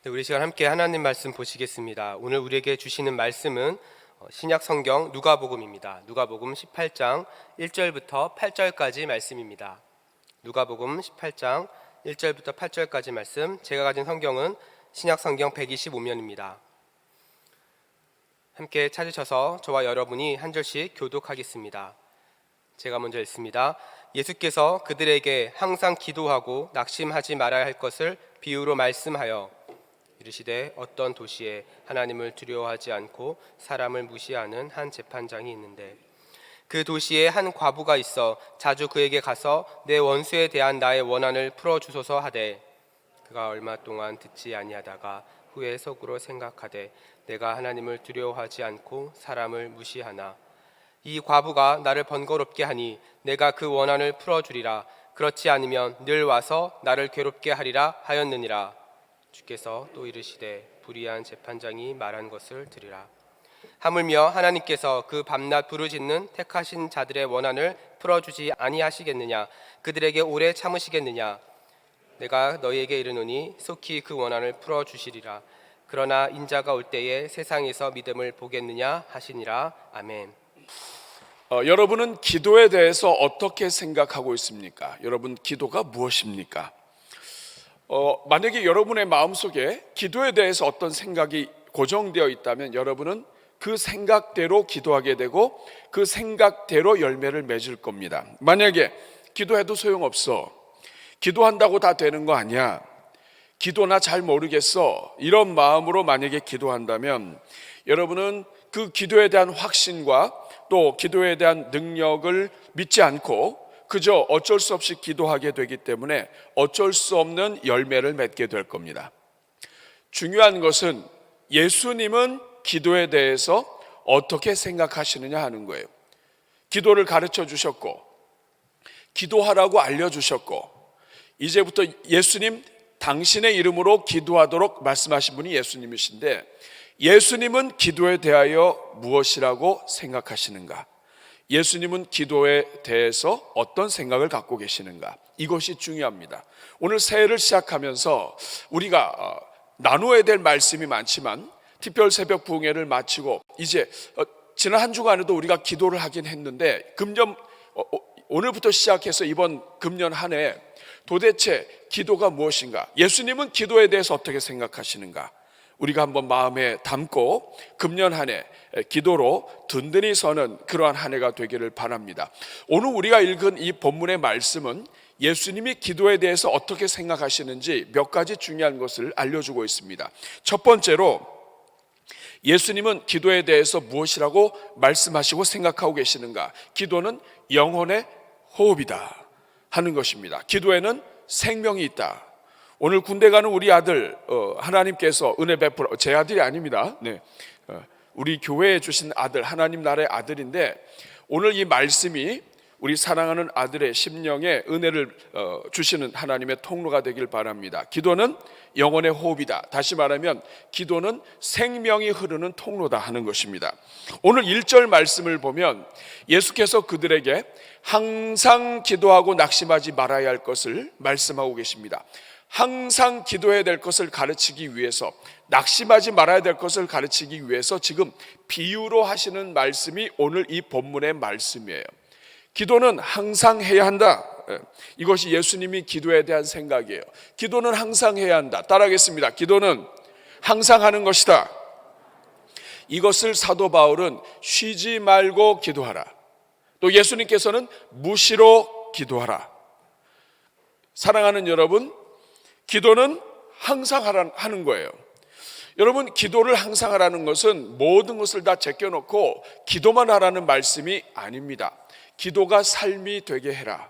네, 우리 시간 함께 하나님 말씀 보시겠습니다. 오늘 우리에게 주시는 말씀은 신약 성경 누가복음입니다. 누가복음 18장 1절부터 8절까지 말씀입니다. 누가복음 18장 1절부터 8절까지 말씀, 제가 가진 성경은 신약 성경 125면입니다. 함께 찾으셔서 저와 여러분이 한 절씩 교독하겠습니다. 제가 먼저 읽습니다. 예수께서 그들에게 항상 기도하고 낙심하지 말아야 할 것을 비유로 말씀하여 이르시되 어떤 도시에 하나님을 두려워하지 않고 사람을 무시하는 한 재판장이 있는데 그 도시에 한 과부가 있어 자주 그에게 가서 내 원수에 대한 나의 원한을 풀어주소서 하되 그가 얼마 동안 듣지 아니하다가 후에 속으로 생각하되 내가 하나님을 두려워하지 않고 사람을 무시하나 이 과부가 나를 번거롭게 하니 내가 그 원한을 풀어주리라. 그렇지 않으면 늘 와서 나를 괴롭게 하리라 하였느니라. 주께서 또 이르시되 불의한 재판장이 말한 것을 들으라. 하물며 하나님께서 그 밤낮 부르짖는 택하신 자들의 원한을 풀어주지 아니하시겠느냐? 그들에게 오래 참으시겠느냐? 내가 너희에게 이르노니 속히 그 원한을 풀어주시리라. 그러나 인자가 올 때에 세상에서 믿음을 보겠느냐 하시니라. 아멘. 여러분은 기도에 대해서 어떻게 생각하고 있습니까? 여러분, 기도가 무엇입니까? 만약에 여러분의 마음속에 기도에 대해서 어떤 생각이 고정되어 있다면 여러분은 그 생각대로 기도하게 되고 그 생각대로 열매를 맺을 겁니다. 만약에 기도해도 소용없어, 기도한다고 다 되는 거 아니야, 기도나 잘 모르겠어, 이런 마음으로 만약에 기도한다면 여러분은 그 기도에 대한 확신과 또 기도에 대한 능력을 믿지 않고 그저 어쩔 수 없이 기도하게 되기 때문에 어쩔 수 없는 열매를 맺게 될 겁니다. 중요한 것은 예수님은 기도에 대해서 어떻게 생각하시느냐 하는 거예요. 기도를 가르쳐 주셨고 기도하라고 알려주셨고 이제부터 예수님 당신의 이름으로 기도하도록 말씀하신 분이 예수님이신데 예수님은 기도에 대하여 무엇이라고 생각하시는가? 예수님은 기도에 대해서 어떤 생각을 갖고 계시는가? 이것이 중요합니다. 오늘 새해를 시작하면서 우리가 나누어야 될 말씀이 많지만 특별 새벽 부흥회를 마치고 이제 지난 한 주간에도 우리가 기도를 하긴 했는데 오늘부터 시작해서 이번 금년 한 해 도대체 기도가 무엇인가? 예수님은 기도에 대해서 어떻게 생각하시는가? 우리가 한번 마음에 담고 금년 한 해 기도로 든든히 서는 그러한 한 해가 되기를 바랍니다. 오늘 우리가 읽은 이 본문의 말씀은 예수님이 기도에 대해서 어떻게 생각하시는지 몇 가지 중요한 것을 알려주고 있습니다. 첫 번째로 예수님은 기도에 대해서 무엇이라고 말씀하시고 생각하고 계시는가? 기도는 영혼의 호흡이다 하는 것입니다. 기도에는 생명이 있다. 오늘 군대 가는 우리 아들 하나님께서 은혜 베풀어, 제 아들이 아닙니다. 우리 교회에 주신 아들, 하나님 나라의 아들인데 오늘 이 말씀이 우리 사랑하는 아들의 심령에 은혜를 주시는 하나님의 통로가 되길 바랍니다. 기도는 영혼의 호흡이다. 다시 말하면 기도는 생명이 흐르는 통로다 하는 것입니다. 오늘 1절 말씀을 보면 예수께서 그들에게 항상 기도하고 낙심하지 말아야 할 것을 말씀하고 계십니다. 항상 기도해야 될 것을 가르치기 위해서, 낙심하지 말아야 될 것을 가르치기 위해서 지금 비유로 하시는 말씀이 오늘 이 본문의 말씀이에요. 기도는 항상 해야 한다. 이것이 예수님이 기도에 대한 생각이에요. 기도는 항상 해야 한다. 따라하겠습니다. 기도는 항상 하는 것이다. 이것을 사도 바울은 쉬지 말고 기도하라, 또 예수님께서는 무시로 기도하라. 사랑하는 여러분, 기도는 항상 하는 거예요. 여러분, 기도를 항상 하라는 것은 모든 것을 다 제껴놓고 기도만 하라는 말씀이 아닙니다. 기도가 삶이 되게 해라.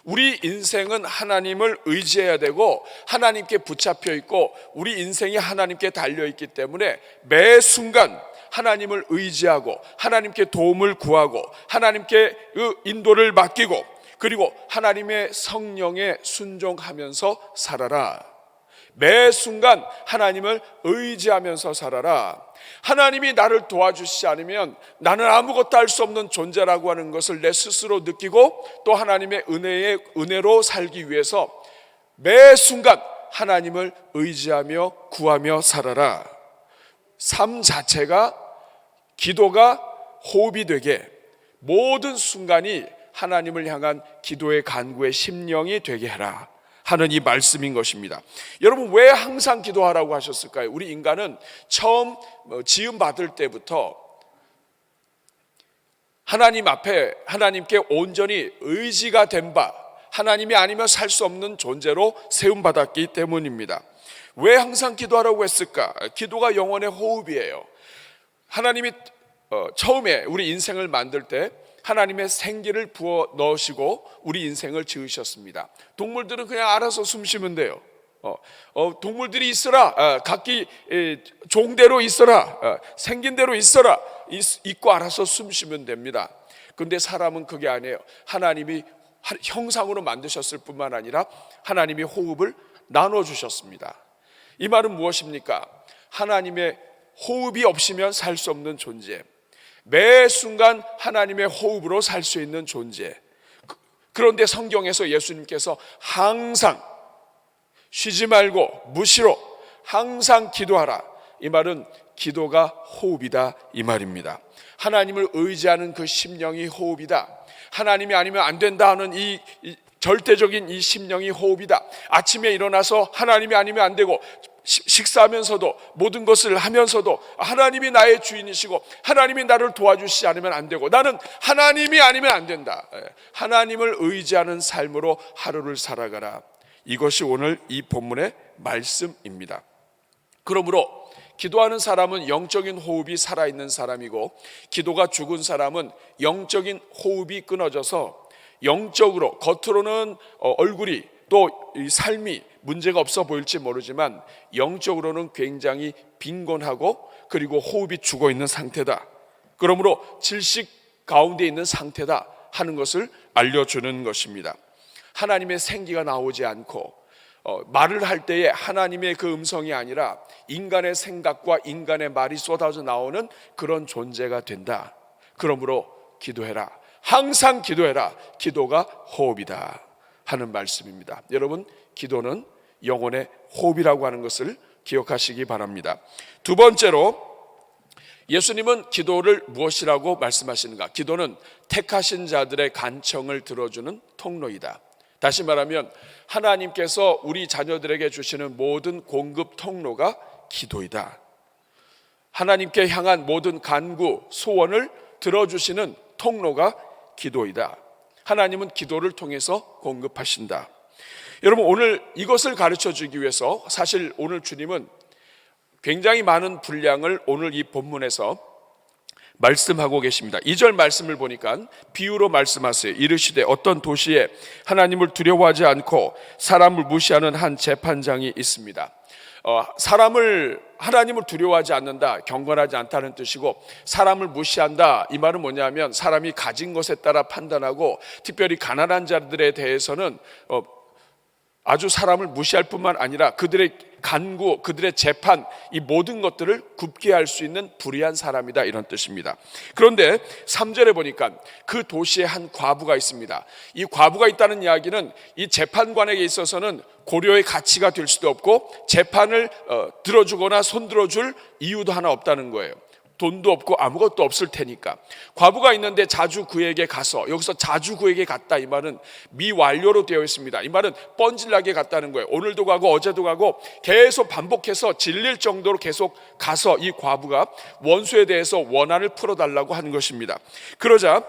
우리 인생은 하나님을 의지해야 되고 하나님께 붙잡혀 있고 우리 인생이 하나님께 달려있기 때문에 매 순간 하나님을 의지하고 하나님께 도움을 구하고 하나님께 그 인도를 맡기고 그리고 하나님의 성령에 순종하면서 살아라. 매 순간 하나님을 의지하면서 살아라. 하나님이 나를 도와주시지 않으면 나는 아무것도 할 수 없는 존재라고 하는 것을 내 스스로 느끼고 또 하나님의 은혜로 살기 위해서 매 순간 하나님을 의지하며 구하며 살아라. 삶 자체가, 기도가 호흡이 되게, 모든 순간이 하나님을 향한 기도의 간구의 심령이 되게 해라 하는 이 말씀인 것입니다. 여러분, 왜 항상 기도하라고 하셨을까요? 우리 인간은 처음 지음 받을 때부터 하나님 앞에, 하나님께 온전히 의지가 된 바, 하나님이 아니면 살 수 없는 존재로 세움받았기 때문입니다. 왜 항상 기도하라고 했을까? 기도가 영혼의 호흡이에요. 하나님이 처음에 우리 인생을 만들 때 하나님의 생기를 부어 넣으시고 우리 인생을 지으셨습니다. 동물들은 그냥 알아서 숨 쉬면 돼요. 동물들이 있어라, 각기 종대로 있어라, 생긴 대로 있어라, 있고 알아서 숨 쉬면 됩니다. 근데 사람은 그게 아니에요. 하나님이 형상으로 만드셨을 뿐만 아니라 하나님이 호흡을 나눠주셨습니다. 이 말은 무엇입니까? 하나님의 호흡이 없이면 살 수 없는 존재, 매 순간 하나님의 호흡으로 살 수 있는 존재. 그런데 성경에서 예수님께서 항상 쉬지 말고 무시로 항상 기도하라, 이 말은 기도가 호흡이다 이 말입니다. 하나님을 의지하는 그 심령이 호흡이다. 하나님이 아니면 안 된다 하는 이 절대적인 이 심령이 호흡이다. 아침에 일어나서 하나님이 아니면 안 되고, 식사하면서도 모든 것을 하면서도 하나님이 나의 주인이시고 하나님이 나를 도와주시지 않으면 안 되고, 나는 하나님이 아니면 안 된다. 하나님을 의지하는 삶으로 하루를 살아가라. 이것이 오늘 이 본문의 말씀입니다. 그러므로 기도하는 사람은 영적인 호흡이 살아있는 사람이고, 기도가 죽은 사람은 영적인 호흡이 끊어져서 영적으로, 겉으로는 얼굴이 또 삶이 문제가 없어 보일지 모르지만 영적으로는 굉장히 빈곤하고, 그리고 호흡이 죽어 있는 상태다. 그러므로 질식 가운데 있는 상태다 하는 것을 알려주는 것입니다. 하나님의 생기가 나오지 않고 말을 할 때에 하나님의 그 음성이 아니라 인간의 생각과 인간의 말이 쏟아져 나오는 그런 존재가 된다. 그러므로 기도해라, 항상 기도해라. 기도가 호흡이다 하는 말씀입니다. 여러분, 기도는 영혼의 호흡이라고 하는 것을 기억하시기 바랍니다. 두 번째로, 예수님은 기도를 무엇이라고 말씀하시는가? 기도는 택하신 자들의 간청을 들어주는 통로이다. 다시 말하면 하나님께서 우리 자녀들에게 주시는 모든 공급 통로가 기도이다. 하나님께 향한 모든 간구, 소원을 들어주시는 통로가 기도이다. 하나님은 기도를 통해서 공급하신다. 여러분, 오늘 이것을 가르쳐 주기 위해서 사실 오늘 주님은 굉장히 많은 분량을 오늘 이 본문에서 말씀하고 계십니다. 2절 말씀을 보니까 비유로 말씀하세요. 이르시되 어떤 도시에 하나님을 두려워하지 않고 사람을 무시하는 한 재판장이 있습니다. 하나님을 두려워하지 않는다, 경건하지 않다는 뜻이고, 사람을 무시한다, 이 말은 뭐냐면 사람이 가진 것에 따라 판단하고, 특별히 가난한 자들에 대해서는 아주 사람을 무시할 뿐만 아니라 그들의 간구, 그들의 재판, 이 모든 것들을 굽게 할 수 있는 불의한 사람이다, 이런 뜻입니다. 그런데 3절에 보니까 그 도시에 한 과부가 있습니다. 이 과부가 있다는 이야기는 이 재판관에게 있어서는 고려의 가치가 될 수도 없고, 재판을 들어주거나 손들어줄 이유도 하나 없다는 거예요. 돈도 없고 아무것도 없을 테니까. 과부가 있는데 자주 그에게 가서, 여기서 자주 그에게 갔다, 이 말은 미완료로 되어 있습니다. 이 말은 뻔질나게 갔다는 거예요. 오늘도 가고 어제도 가고 계속 반복해서 질릴 정도로 계속 가서 이 과부가 원수에 대해서 원한을 풀어달라고 하는 것입니다. 그러자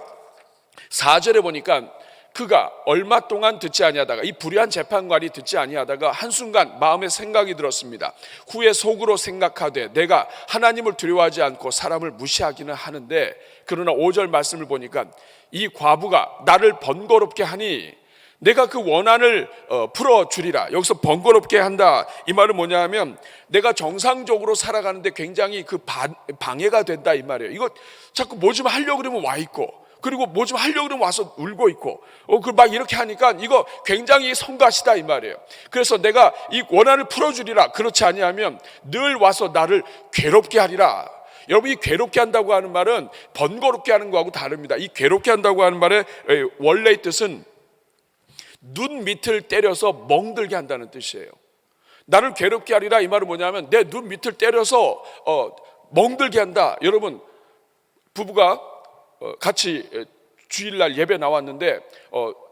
4절에 보니까 그가 얼마 동안 듣지 아니하다가, 이 불의한 재판관이 듣지 아니하다가 한순간 마음에 생각이 들었습니다. 후에 속으로 생각하되 내가 하나님을 두려워하지 않고 사람을 무시하기는 하는데, 그러나 5절 말씀을 보니까 이 과부가 나를 번거롭게 하니 내가 그 원한을 풀어주리라. 여기서 번거롭게 한다, 이 말은 뭐냐 하면 내가 정상적으로 살아가는데 굉장히 그 방해가 된다, 이 말이에요. 이거 자꾸 뭐 좀 하려고 그러면 와 있고, 그리고 뭐 좀 하려고 그러면 와서 울고 있고, 막 이렇게 하니까 이거 굉장히 성가시다, 이 말이에요. 그래서 내가 이 원한을 풀어주리라. 그렇지 아니하면 늘 와서 나를 괴롭게 하리라. 여러분, 이 괴롭게 한다고 하는 말은 번거롭게 하는 거하고 다릅니다. 이 괴롭게 한다고 하는 말의 원래의 뜻은 눈 밑을 때려서 멍들게 한다는 뜻이에요. 나를 괴롭게 하리라, 이 말은 뭐냐면 내 눈 밑을 때려서 멍들게 한다. 여러분, 부부가 같이 주일날 예배 나왔는데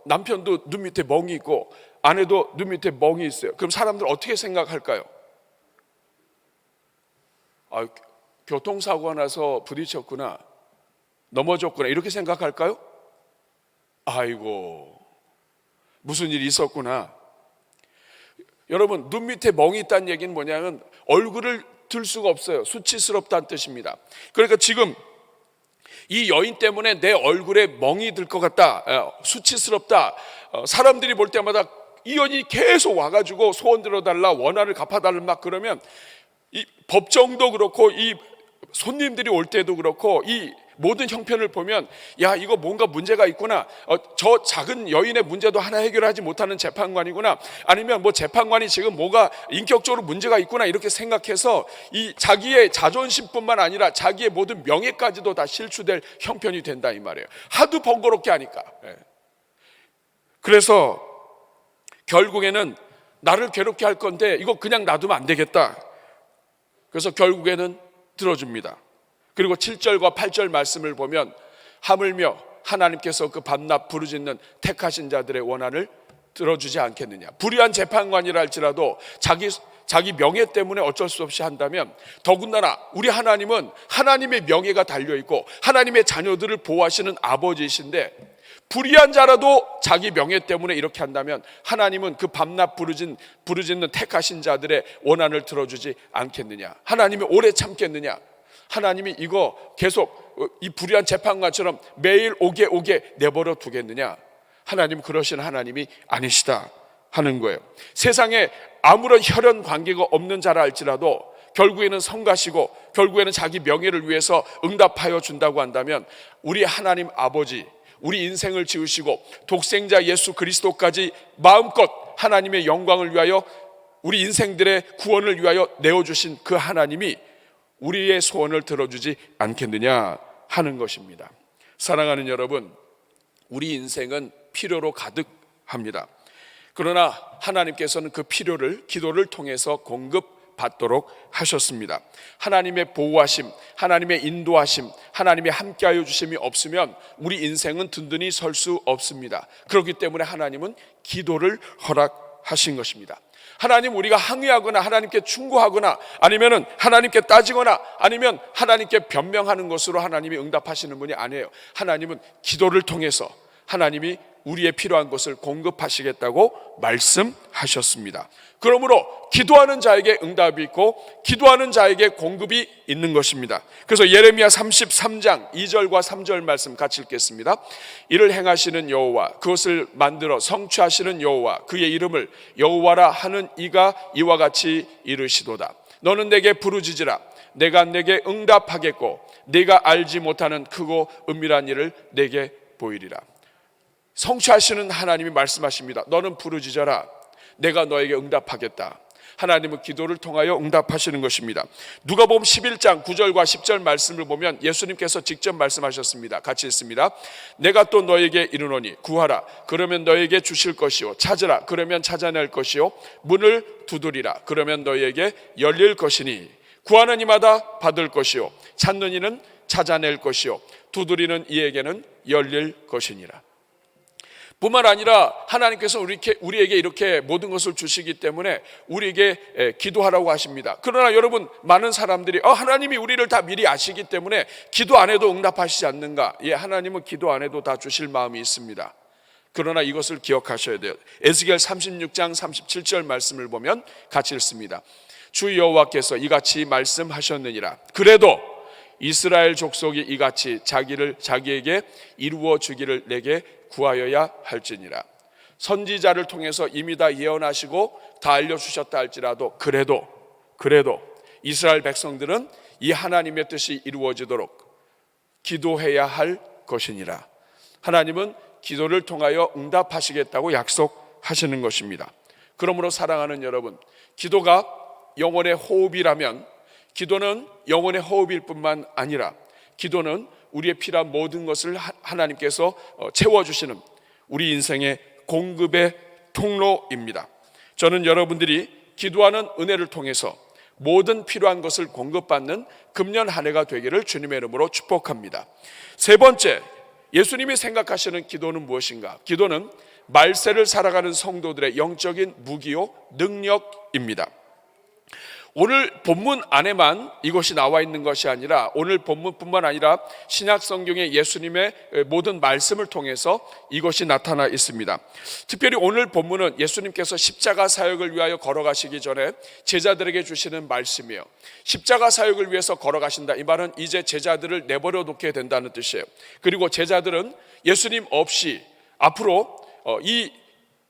남편도 눈 밑에 멍이 있고 아내도 눈 밑에 멍이 있어요. 그럼 사람들 어떻게 생각할까요? 교통사고가 나서 부딪혔구나, 넘어졌구나, 이렇게 생각할까요? 아이고, 무슨 일이 있었구나. 여러분, 눈 밑에 멍이 있다는 얘기는 뭐냐면 얼굴을 들 수가 없어요. 수치스럽다는 뜻입니다. 그러니까 지금 이 여인 때문에 내 얼굴에 멍이 들 것 같다, 수치스럽다, 사람들이 볼 때마다 이 여인이 계속 와가지고 소원 들어달라, 원한을 갚아달라 막 그러면 이 법정도 그렇고 이 손님들이 올 때도 그렇고 이 모든 형편을 보면 야, 이거 뭔가 문제가 있구나, 저 작은 여인의 문제도 하나 해결하지 못하는 재판관이구나, 아니면 뭐 재판관이 지금 뭐가 인격적으로 문제가 있구나, 이렇게 생각해서 이 자기의 자존심뿐만 아니라 자기의 모든 명예까지도 다 실추될 형편이 된다, 이 말이에요. 하도 번거롭게 하니까. 그래서 결국에는 나를 괴롭게 할 건데 이거 그냥 놔두면 안 되겠다. 그래서 결국에는 들어줍니다. 그리고 7절과 8절 말씀을 보면 하물며 하나님께서 그 밤낮 부르짖는 택하신 자들의 원한을 들어주지 않겠느냐. 불의한 재판관이라 할지라도 자기 명예 때문에 어쩔 수 없이 한다면, 더군다나 우리 하나님은 하나님의 명예가 달려있고 하나님의 자녀들을 보호하시는 아버지이신데 불의한 자라도 자기 명예 때문에 이렇게 한다면 하나님은 그 밤낮 부르짖는 택하신 자들의 원한을 들어주지 않겠느냐. 하나님이 오래 참겠느냐. 하나님이 이거 계속 이 불의한 재판관처럼 매일 오게 내버려 두겠느냐. 하나님은 그러신 하나님이 아니시다 하는 거예요. 세상에 아무런 혈연 관계가 없는 자라 할지라도 결국에는 성가시고 결국에는 자기 명예를 위해서 응답하여 준다고 한다면 우리 하나님 아버지, 우리 인생을 지으시고 독생자 예수 그리스도까지 마음껏 하나님의 영광을 위하여 우리 인생들의 구원을 위하여 내어주신 그 하나님이 우리의 소원을 들어주지 않겠느냐 하는 것입니다. 사랑하는 여러분, 우리 인생은 필요로 가득합니다. 그러나 하나님께서는 그 필요를 기도를 통해서 공급받도록 하셨습니다. 하나님의 보호하심, 하나님의 인도하심, 하나님의 함께하여 주심이 없으면 우리 인생은 든든히 설 수 없습니다. 그렇기 때문에 하나님은 기도를 허락하신 것입니다. 하나님, 우리가 항의하거나 하나님께 충고하거나 아니면 하나님께 따지거나 아니면 하나님께 변명하는 것으로 하나님이 응답하시는 분이 아니에요. 하나님은 기도를 통해서 하나님이 우리의 필요한 것을 공급하시겠다고 말씀하셨습니다. 그러므로 기도하는 자에게 응답이 있고 기도하는 자에게 공급이 있는 것입니다. 그래서 예레미야 33장 2절과 3절 말씀 같이 읽겠습니다. 이를 행하시는 여호와, 그것을 만들어 성취하시는 여호와, 그의 이름을 여호와라 하는 이가 이와 같이 이르시도다. 너는 내게 부르짖으라. 내가 내게 응답하겠고 네가 알지 못하는 크고 은밀한 일을 내게 보이리라. 성취하시는 하나님이 말씀하십니다. 너는 부르짖어라. 내가 너에게 응답하겠다. 하나님은 기도를 통하여 응답하시는 것입니다. 누가복음 11장 9절과 10절 말씀을 보면 예수님께서 직접 말씀하셨습니다. 같이 읽습니다. 내가 또 너에게 이르노니 구하라. 그러면 너에게 주실 것이요. 찾으라. 그러면 찾아낼 것이요. 문을 두드리라. 그러면 너에게 열릴 것이니 구하는 이마다 받을 것이요. 찾는 이는 찾아낼 것이요. 두드리는 이에게는 열릴 것이니라. 뿐만 아니라 하나님께서 우리에게 이렇게 모든 것을 주시기 때문에 우리에게 기도하라고 하십니다. 그러나 여러분, 많은 사람들이 하나님이 우리를 다 미리 아시기 때문에 기도 안 해도 응답하시지 않는가? 예, 하나님은 기도 안 해도 다 주실 마음이 있습니다. 그러나 이것을 기억하셔야 돼요. 에스겔 36장 37절 말씀을 보면 같이 읽습니다. 주 여호와께서 이같이 말씀하셨느니라. 그래도 이스라엘 족속이 이같이 자기에게 이루어 주기를 내게 구하여야 할지니라. 선지자를 통해서 이미 다 예언하시고 다 알려주셨다 할지라도 그래도 이스라엘 백성들은 이 하나님의 뜻이 이루어지도록 기도해야 할 것이니라. 하나님은 기도를 통하여 응답하시겠다고 약속하시는 것입니다. 그러므로 사랑하는 여러분, 기도가 영혼의 호흡이라면 기도는 영혼의 호흡일 뿐만 아니라 기도는 우리의 필요한 모든 것을 하나님께서 채워주시는 우리 인생의 공급의 통로입니다. 저는 여러분들이 기도하는 은혜를 통해서 모든 필요한 것을 공급받는 금년 한 해가 되기를 주님의 이름으로 축복합니다. 세 번째, 예수님이 생각하시는 기도는 무엇인가? 기도는 말세를 살아가는 성도들의 영적인 무기요 능력입니다. 오늘 본문 안에만 이것이 나와 있는 것이 아니라 오늘 본문뿐만 아니라 신약 성경의 예수님의 모든 말씀을 통해서 이것이 나타나 있습니다. 특별히 오늘 본문은 예수님께서 십자가 사역을 위하여 걸어가시기 전에 제자들에게 주시는 말씀이에요. 십자가 사역을 위해서 걸어가신다, 이 말은 이제 제자들을 내버려 놓게 된다는 뜻이에요. 그리고 제자들은 예수님 없이 앞으로 이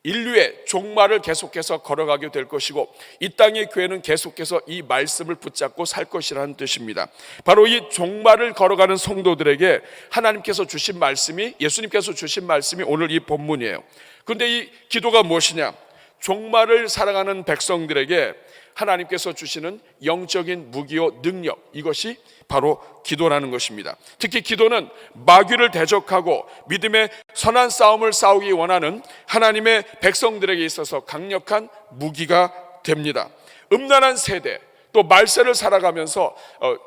인류의 종말을 계속해서 걸어가게 될 것이고 이 땅의 교회는 계속해서 이 말씀을 붙잡고 살 것이라는 뜻입니다. 바로 이 종말을 걸어가는 성도들에게 하나님께서 주신 말씀이, 예수님께서 주신 말씀이 오늘 이 본문이에요. 그런데 이 기도가 무엇이냐? 종말을 살아가는 백성들에게 하나님께서 주시는 영적인 무기요 능력, 이것이 바로 기도라는 것입니다. 특히 기도는 마귀를 대적하고 믿음의 선한 싸움을 싸우기 원하는 하나님의 백성들에게 있어서 강력한 무기가 됩니다. 음란한 세대, 또 말세를 살아가면서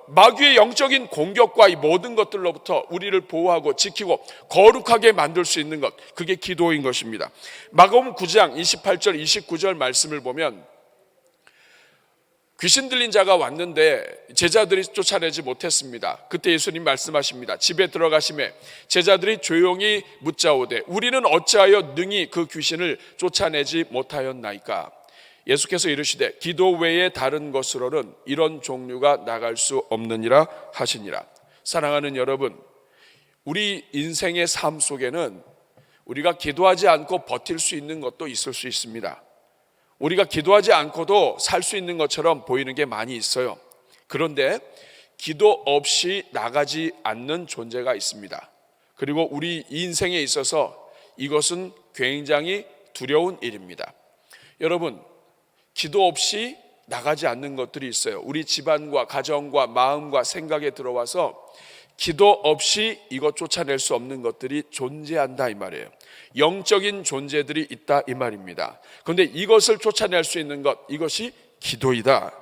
마귀의 영적인 공격과 이 모든 것들로부터 우리를 보호하고 지키고 거룩하게 만들 수 있는 것, 그게 기도인 것입니다. 마가복음 9장 28절 29절 말씀을 보면 귀신 들린 자가 왔는데 제자들이 쫓아내지 못했습니다. 그때 예수님 말씀하십니다. 집에 들어가심에 제자들이 조용히 묻자오되 우리는 어찌하여 능히 그 귀신을 쫓아내지 못하였나이까? 예수께서 이르시되 기도 외에 다른 것으로는 이런 종류가 나갈 수 없느니라 하시니라. 사랑하는 여러분, 우리 인생의 삶 속에는 우리가 기도하지 않고 버틸 수 있는 것도 있을 수 있습니다. 우리가 기도하지 않고도 살 수 있는 것처럼 보이는 게 많이 있어요. 그런데 기도 없이 나가지 않는 존재가 있습니다. 그리고 우리 인생에 있어서 이것은 굉장히 두려운 일입니다. 여러분, 기도 없이 나가지 않는 것들이 있어요. 우리 집안과 가정과 마음과 생각에 들어와서 기도 없이 이것 쫓아낼 수 없는 것들이 존재한다, 이 말이에요. 영적인 존재들이 있다, 이 말입니다. 그런데 이것을 쫓아낼 수 있는 것, 이것이 기도이다.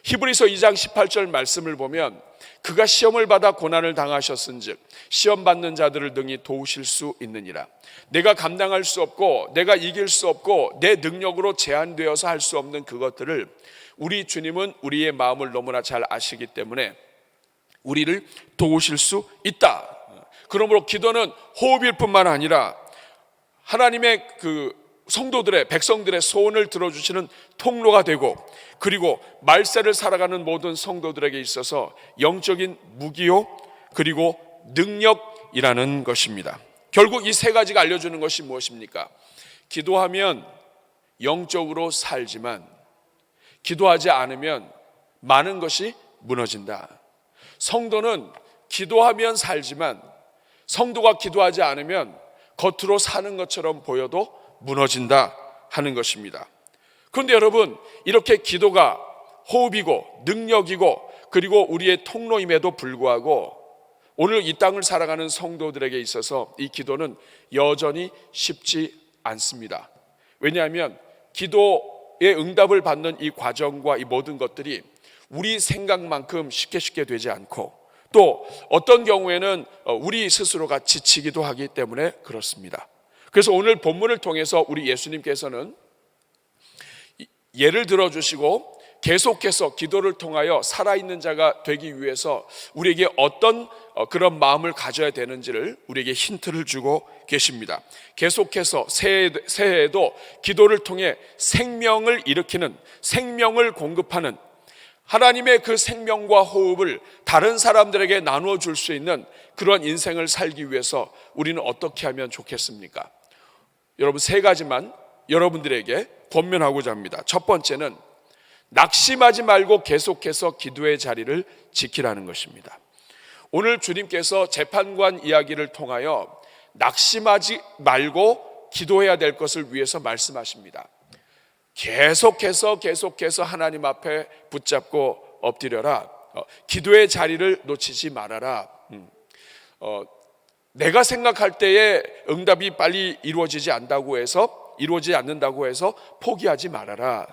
히브리서 2장 18절 말씀을 보면 그가 시험을 받아 고난을 당하셨은즉 시험 받는 자들을 능히 도우실 수 있느니라. 내가 감당할 수 없고 내가 이길 수 없고 내 능력으로 제한되어서 할 수 없는 그것들을 우리 주님은 우리의 마음을 너무나 잘 아시기 때문에 우리를 도우실 수 있다. 그러므로 기도는 호흡일 뿐만 아니라 하나님의 그 성도들의, 백성들의 소원을 들어주시는 통로가 되고, 그리고 말세를 살아가는 모든 성도들에게 있어서 영적인 무기요 그리고 능력이라는 것입니다. 결국 이 세 가지가 알려주는 것이 무엇입니까? 기도하면 영적으로 살지만 기도하지 않으면 많은 것이 무너진다. 성도는 기도하면 살지만 성도가 기도하지 않으면 겉으로 사는 것처럼 보여도 무너진다 하는 것입니다. 그런데 여러분, 이렇게 기도가 호흡이고 능력이고 그리고 우리의 통로임에도 불구하고 오늘 이 땅을 살아가는 성도들에게 있어서 이 기도는 여전히 쉽지 않습니다. 왜냐하면 기도의 응답을 받는 이 과정과 이 모든 것들이 우리 생각만큼 쉽게 되지 않고, 또 어떤 경우에는 우리 스스로가 지치기도 하기 때문에 그렇습니다. 그래서 오늘 본문을 통해서 우리 예수님께서는 예를 들어주시고 계속해서 기도를 통하여 살아있는 자가 되기 위해서 우리에게 어떤 그런 마음을 가져야 되는지를 우리에게 힌트를 주고 계십니다. 계속해서 새해에도 기도를 통해 생명을 일으키는, 생명을 공급하는, 하나님의 그 생명과 호흡을 다른 사람들에게 나누어 줄 수 있는 그런 인생을 살기 위해서 우리는 어떻게 하면 좋겠습니까? 여러분, 세 가지만 여러분들에게 권면하고자 합니다. 첫 번째는 낙심하지 말고 계속해서 기도의 자리를 지키라는 것입니다. 오늘 주님께서 재판관 이야기를 통하여 낙심하지 말고 기도해야 될 것을 위해서 말씀하십니다. 계속해서 하나님 앞에 붙잡고 엎드려라. 기도의 자리를 놓치지 말아라. 내가 생각할 때에 응답이 빨리 이루어지지 않는다고 해서 포기하지 말아라.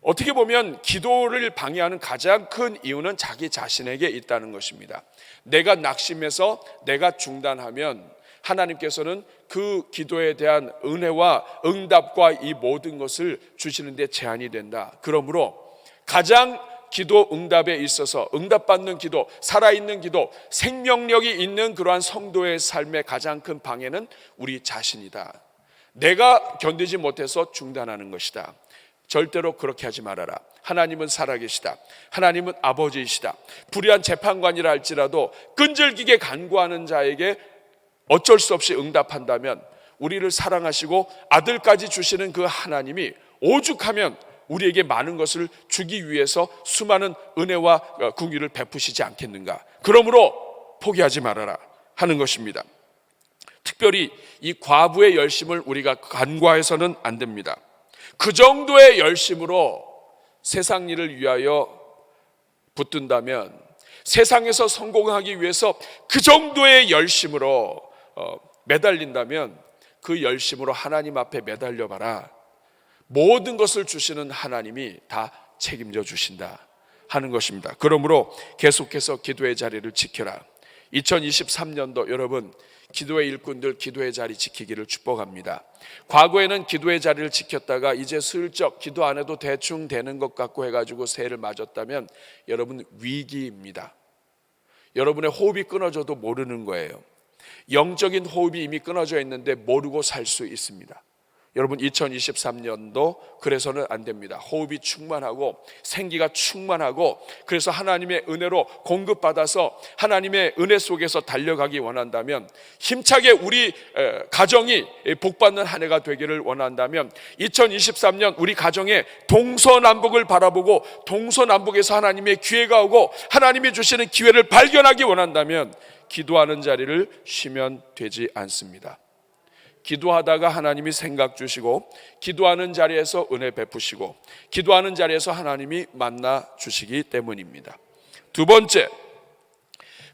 어떻게 보면 기도를 방해하는 가장 큰 이유는 자기 자신에게 있다는 것입니다. 내가 낙심해서 내가 중단하면 하나님께서는 그 기도에 대한 은혜와 응답과 이 모든 것을 주시는 데 제한이 된다. 그러므로 가장 기도 응답에 있어서 응답받는 기도, 살아있는 기도, 생명력이 있는 그러한 성도의 삶의 가장 큰 방해는 우리 자신이다. 내가 견디지 못해서 중단하는 것이다. 절대로 그렇게 하지 말아라. 하나님은 살아계시다. 하나님은 아버지이시다. 불의한 재판관이라 할지라도 끈질기게 간구하는 자에게 어쩔 수 없이 응답한다면 우리를 사랑하시고 아들까지 주시는 그 하나님이 오죽하면 우리에게 많은 것을 주기 위해서 수많은 은혜와 긍휼을 베푸시지 않겠는가. 그러므로 포기하지 말아라 하는 것입니다. 특별히 이 과부의 열심을 우리가 간과해서는 안 됩니다. 그 정도의 열심으로 세상 일을 위하여 붙든다면, 세상에서 성공하기 위해서 그 정도의 열심으로 매달린다면 그 열심으로 하나님 앞에 매달려 봐라. 모든 것을 주시는 하나님이 다 책임져 주신다 하는 것입니다. 그러므로 계속해서 기도의 자리를 지켜라. 2023년도 여러분, 기도의 일꾼들 기도의 자리 지키기를 축복합니다. 과거에는 기도의 자리를 지켰다가 이제 슬쩍 기도 안 해도 대충 되는 것 같고 해가지고 새해를 맞았다면 여러분, 위기입니다. 여러분의 호흡이 끊어져도 모르는 거예요. 영적인 호흡이 이미 끊어져 있는데 모르고 살 수 있습니다. 여러분, 2023년도 그래서는 안 됩니다. 호흡이 충만하고 생기가 충만하고, 그래서 하나님의 은혜로 공급받아서 하나님의 은혜 속에서 달려가기 원한다면, 힘차게 우리 가정이 복받는 한 해가 되기를 원한다면 2023년 우리 가정에 동서남북을 바라보고 동서남북에서 하나님의 기회가 오고 하나님이 주시는 기회를 발견하기 원한다면 기도하는 자리를 쉬면 되지 않습니다. 기도하다가 하나님이 생각 주시고, 기도하는 자리에서 은혜 베푸시고, 기도하는 자리에서 하나님이 만나 주시기 때문입니다. 두 번째,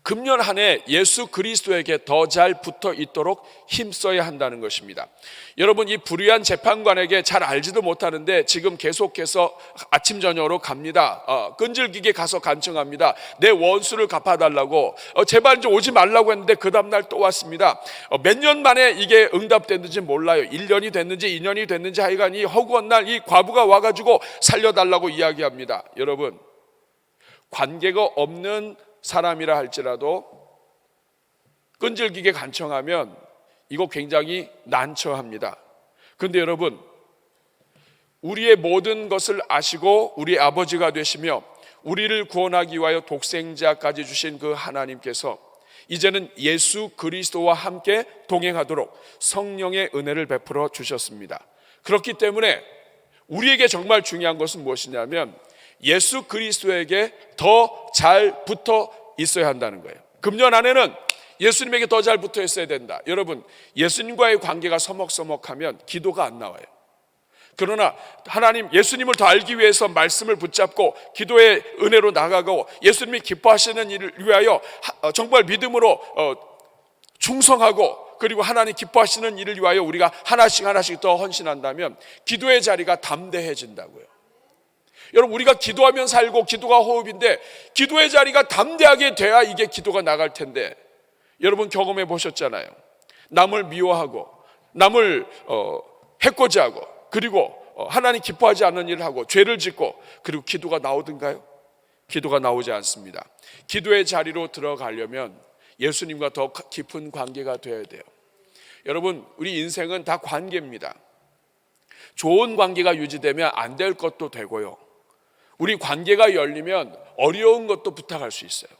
금년 한 해 예수 그리스도에게 더 잘 붙어 있도록 힘써야 한다는 것입니다. 여러분, 이 불의한 재판관에게 잘 알지도 못하는데 지금 계속해서 아침 저녁으로 갑니다. 끈질기게 가서 간청합니다. 내 원수를 갚아달라고, 제발 좀 오지 말라고 했는데 그 다음날 또 왔습니다. 몇 년 만에 이게 응답됐는지 몰라요. 1년이 됐는지 2년이 됐는지 하여간 이 허구한 날 이 과부가 와가지고 살려달라고 이야기합니다. 여러분, 관계가 없는 사람이라 할지라도 끈질기게 간청하면 이거 굉장히 난처합니다. 그런데 여러분, 우리의 모든 것을 아시고 우리 아버지가 되시며 우리를 구원하기 위하여 독생자까지 주신 그 하나님께서 이제는 예수 그리스도와 함께 동행하도록 성령의 은혜를 베풀어 주셨습니다. 그렇기 때문에 우리에게 정말 중요한 것은 무엇이냐면 예수 그리스도에게 더 잘 붙어 있어야 한다는 거예요. 금년 안에는 예수님에게 더 잘 붙어 있어야 된다. 여러분, 예수님과의 관계가 서먹서먹하면 기도가 안 나와요. 그러나 하나님, 예수님을 더 알기 위해서 말씀을 붙잡고 기도의 은혜로 나가고 예수님이 기뻐하시는 일을 위하여 정말 믿음으로 충성하고, 그리고 하나님 기뻐하시는 일을 위하여 우리가 하나씩 더 헌신한다면 기도의 자리가 담대해진다고요. 여러분, 우리가 기도하면 살고 기도가 호흡인데 기도의 자리가 담대하게 돼야 이게 기도가 나갈 텐데, 여러분 경험해 보셨잖아요. 남을 미워하고 남을 해코지하고, 그리고 하나님 기뻐하지 않는 일을 하고 죄를 짓고, 그리고 기도가 나오던가요? 기도가 나오지 않습니다. 기도의 자리로 들어가려면 예수님과 더 깊은 관계가 되어야 돼요. 여러분, 우리 인생은 다 관계입니다. 좋은 관계가 유지되면 안 될 것도 되고요, 우리 관계가 열리면 어려운 것도 부탁할 수 있어요.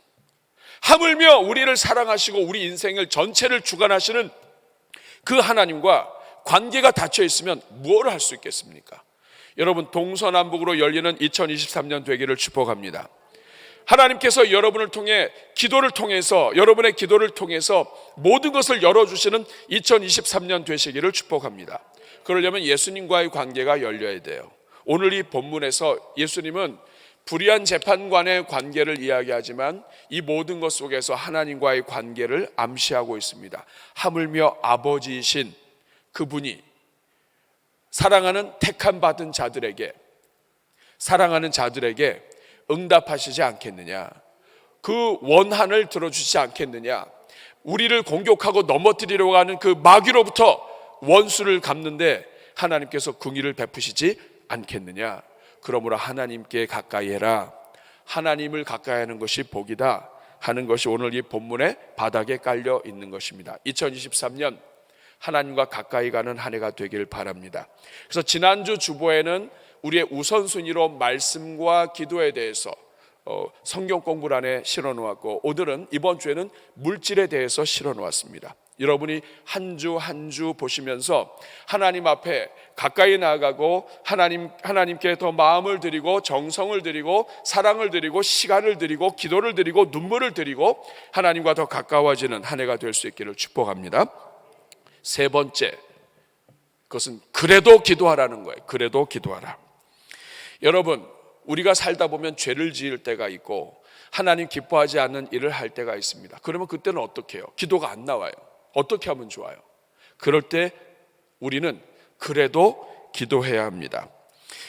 하물며 우리를 사랑하시고 우리 인생을 전체를 주관하시는 그 하나님과 관계가 닫혀 있으면 무엇을 할 수 있겠습니까? 여러분, 동서남북으로 열리는 2023년 되기를 축복합니다. 하나님께서 여러분을 통해, 기도를 통해서, 여러분의 기도를 통해서 모든 것을 열어주시는 2023년 되시기를 축복합니다. 그러려면 예수님과의 관계가 열려야 돼요. 오늘 이 본문에서 예수님은 불의한 재판관의 관계를 이야기하지만 이 모든 것 속에서 하나님과의 관계를 암시하고 있습니다. 하물며 아버지이신 그분이 사랑하는 택함 받은 자들에게 사랑하는 자들에게 응답하시지 않겠느냐? 그 원한을 들어주시지 않겠느냐? 우리를 공격하고 넘어뜨리려고 하는 그 마귀로부터 원수를 갚는데 하나님께서 긍휼을 베푸시지 않겠느냐? 그러므로 하나님께 가까이 해라. 하나님을 가까이 하는 것이 복이다 하는 것이 오늘 이 본문의 바닥에 깔려 있는 것입니다. 2023년 하나님과 가까이 가는 한 해가 되길 바랍니다. 그래서 지난주 주보에는 우리의 우선순위로 말씀과 기도에 대해서 성경 공부를 안에 실어 놓았고, 오늘은 이번 주에는 물질에 대해서 실어 놓았습니다. 여러분이 한 주 한 주 보시면서 하나님 앞에 가까이 나아가고 하나님께 더 마음을 드리고 정성을 드리고 사랑을 드리고 시간을 드리고 기도를 드리고 눈물을 드리고 하나님과 더 가까워지는 한 해가 될 수 있기를 축복합니다. 세 번째, 그것은 그래도 기도하라는 거예요. 그래도 기도하라. 여러분, 우리가 살다 보면 죄를 지을 때가 있고 하나님 기뻐하지 않는 일을 할 때가 있습니다. 그러면 그때는 어떻게 해요? 기도가 안 나와요. 어떻게 하면 좋아요? 그럴 때 우리는 그래도 기도해야 합니다.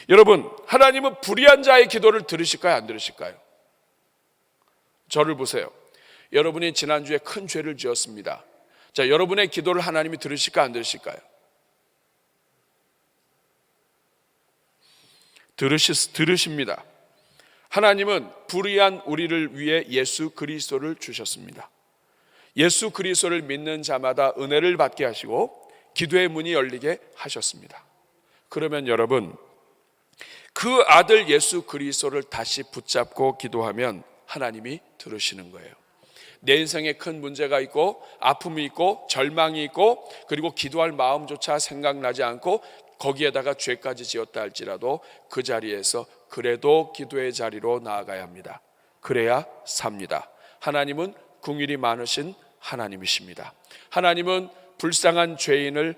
여러분, 하나님은 불의한 자의 기도를 들으실까요? 안 들으실까요? 저를 보세요. 여러분이 지난주에 큰 죄를 지었습니다. 자, 여러분의 기도를 하나님이 들으실까 안 들으실까요? 들으십니다. 하나님은 불의한 우리를 위해 예수 그리스도를 주셨습니다. 예수 그리스도를 믿는 자마다 은혜를 받게 하시고 기도의 문이 열리게 하셨습니다. 그러면 여러분, 그 아들 예수 그리스도를 다시 붙잡고 기도하면 하나님이 들으시는 거예요. 내 인생에 큰 문제가 있고 아픔이 있고 절망이 있고 그리고 기도할 마음조차 생각나지 않고 거기에다가 죄까지 지었다 할지라도 그 자리에서 그래도 기도의 자리로 나아가야 합니다. 그래야 삽니다. 하나님은 긍휼이 많으신 하나님이십니다. 하나님은 불쌍한 죄인을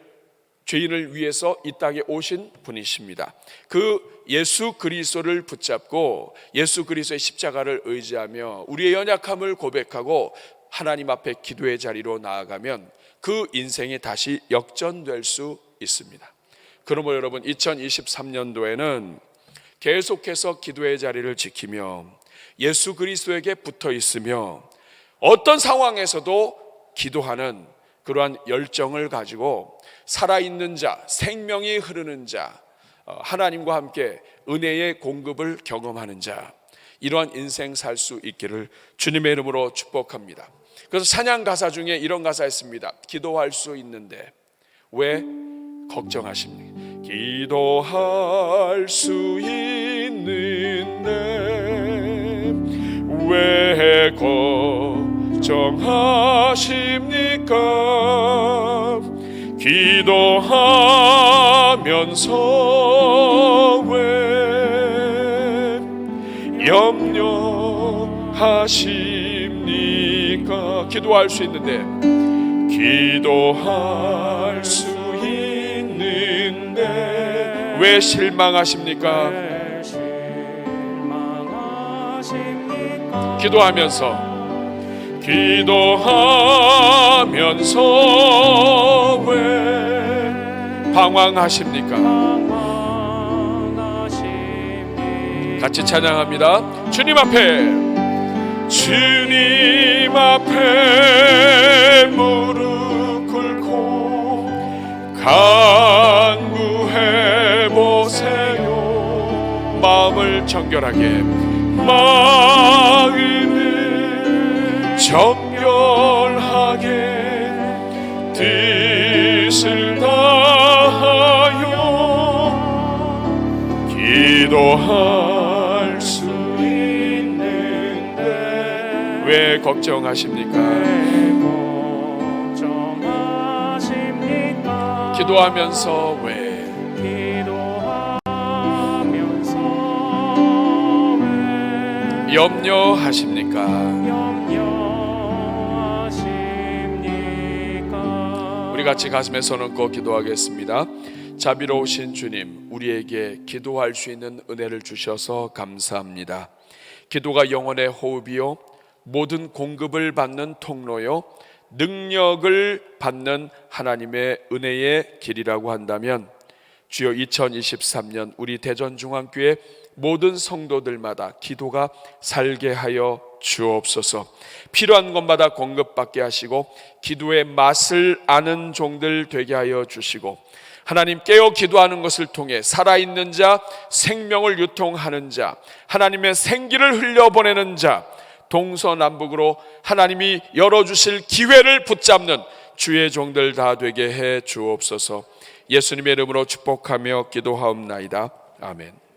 위해서 이 땅에 오신 분이십니다. 그 예수 그리스도를 붙잡고 예수 그리스도의 십자가를 의지하며 우리의 연약함을 고백하고 하나님 앞에 기도의 자리로 나아가면 그 인생이 다시 역전될 수 있습니다. 그러므로 여러분, 2023년도에는 계속해서 기도의 자리를 지키며 예수 그리스도에게 붙어 있으며 어떤 상황에서도 기도하는 그러한 열정을 가지고 살아있는 자, 생명이 흐르는 자, 하나님과 함께 은혜의 공급을 경험하는 자, 이러한 인생 살 수 있기를 주님의 이름으로 축복합니다. 그래서 찬양 가사 중에 이런 가사 있습니다. 기도할 수 있는데 왜 걱정하십니까? 기도할 수 있는데 왜 걱정하십니까? 기도하면서 왜 염려하십니까? 기도할 수 있는데 기도할 수 있는데 왜 실망하십니까? 기도하면서 왜 방황하십니까? 같이 찬양합니다. 주님 앞에 무릎 꿇고 간구해 보세요. 마음을 정결하게 뜻을 다하여 기도할 수 있는데 왜 걱정하십니까? 기도하면서 왜 염려하십니까? 우리 같이 가슴에 손 얹고 기도하겠습니다. 자비로우신 주님, 우리에게 기도할 수 있는 은혜를 주셔서 감사합니다. 기도가 영혼의 호흡이요 모든 공급을 받는 통로요 능력을 받는 하나님의 은혜의 길이라고 한다면 주여 2023년 우리 대전중앙교회 모든 성도들마다 기도가 살게 하여 주옵소서. 필요한 것마다 공급받게 하시고 기도의 맛을 아는 종들 되게 하여 주시고, 하나님 깨어 기도하는 것을 통해 살아있는 자, 생명을 유통하는 자, 하나님의 생기를 흘려보내는 자, 동서남북으로 하나님이 열어주실 기회를 붙잡는 주의 종들 다 되게 해 주옵소서. 예수님의 이름으로 축복하며 기도하옵나이다. 아멘.